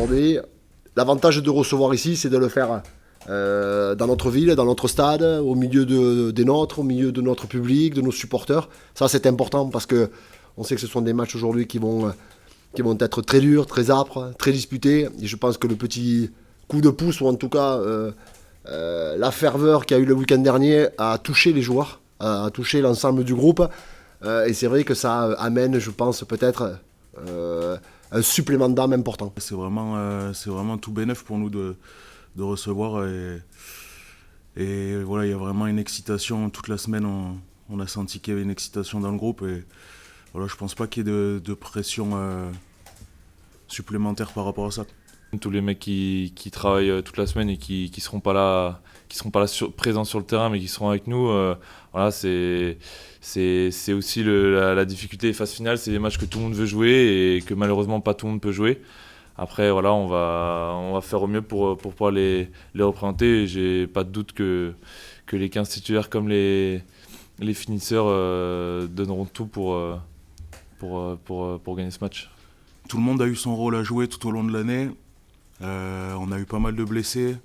aujourd'hui, l'avantage de recevoir ici, c'est de le faire dans notre ville, dans notre stade, au milieu des nôtres, au milieu de notre public, de nos supporters. Ça, c'est important parce que on sait que ce sont des matchs aujourd'hui qui vont être très durs, très âpres, très disputés. Et je pense que le petit coup de pouce, ou en tout cas la ferveur qu'il y a eu le week-end dernier, a touché les joueurs, a touché l'ensemble du groupe. Et c'est vrai que ça amène, je pense, peut-être un supplément d'âme important. C'est vraiment tout bénef pour nous de recevoir. Et voilà, il y a vraiment une excitation. Toute la semaine, on a senti qu'il y avait une excitation dans le groupe. Et voilà, je pense pas qu'il y ait de pression supplémentaire par rapport à ça. Tous les mecs qui travaillent toute la semaine et qui seront pas là présents sur le terrain, mais qui seront avec nous, voilà, c'est aussi la difficulté des phases finales. C'est des matchs que tout le monde veut jouer et que malheureusement pas tout le monde peut jouer. Après, voilà, on va faire au mieux pour pouvoir les représenter. Et j'ai pas de doute que les 15 titulaires comme les finisseurs donneront tout pour gagner ce match. Tout le monde a eu son rôle à jouer tout au long de l'année. On a eu pas mal de blessés,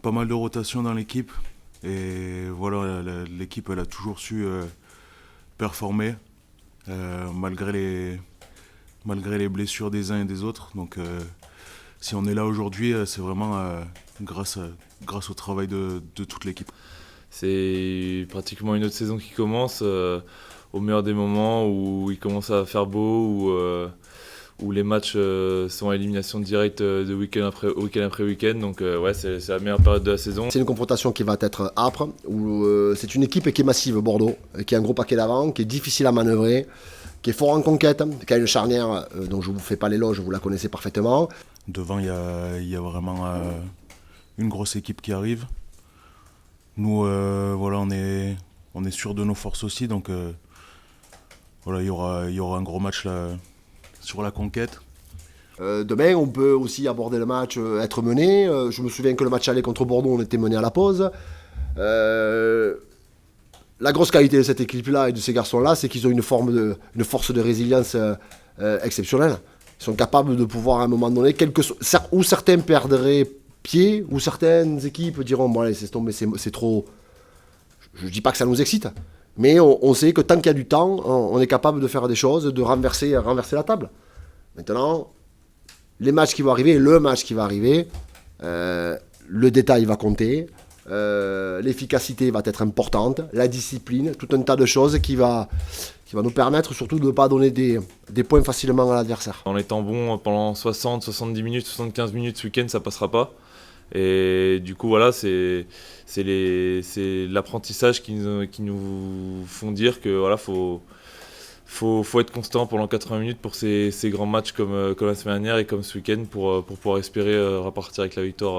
pas mal de rotations dans l'équipe. Et voilà, l'équipe elle a toujours su performer malgré les blessures des uns et des autres. Donc si on est là aujourd'hui, c'est vraiment grâce au travail de toute l'équipe. C'est pratiquement une autre saison qui commence au meilleur des moments où il commence à faire beau, où les matchs sont à élimination directe de week-end après week-end. Donc ouais, c'est la meilleure période de la saison. C'est une confrontation qui va être âpre, où c'est une équipe qui est massive, Bordeaux, qui a un gros paquet d'avant, qui est difficile à manœuvrer, qui est fort en conquête, qui a une charnière dont je ne vous fais pas l'éloge, vous la connaissez parfaitement. Devant, il y a vraiment une grosse équipe qui arrive. Nous, voilà, on est sûr de nos forces aussi, donc voilà, il y aura un gros match là, sur la conquête. Demain, on peut aussi aborder le match, être mené. Je me souviens que le match aller contre Bordeaux, on était mené à la pause. La grosse qualité de cette équipe-là et de ces garçons-là, c'est qu'ils ont une force de résilience exceptionnelle. Ils sont capables de pouvoir, à un moment donné, où certains perdraient pied, où certaines équipes diront bon, allez, c'est tombé, c'est trop. Je ne dis pas que ça nous excite, mais on sait que tant qu'il y a du temps, on est capable de faire des choses, de renverser la table. Maintenant, le match qui va arriver, le détail va compter, l'efficacité va être importante, la discipline, tout un tas de choses qui va nous permettre surtout de ne pas donner des points facilement à l'adversaire. En étant bon pendant 60, 70 minutes, 75 minutes ce week-end, ça passera pas. Et du coup, voilà, c'est l'apprentissage qui nous font dire que voilà, faut être constant pendant 80 minutes pour ces grands matchs comme la semaine dernière et comme ce week-end pour pouvoir espérer repartir avec la victoire.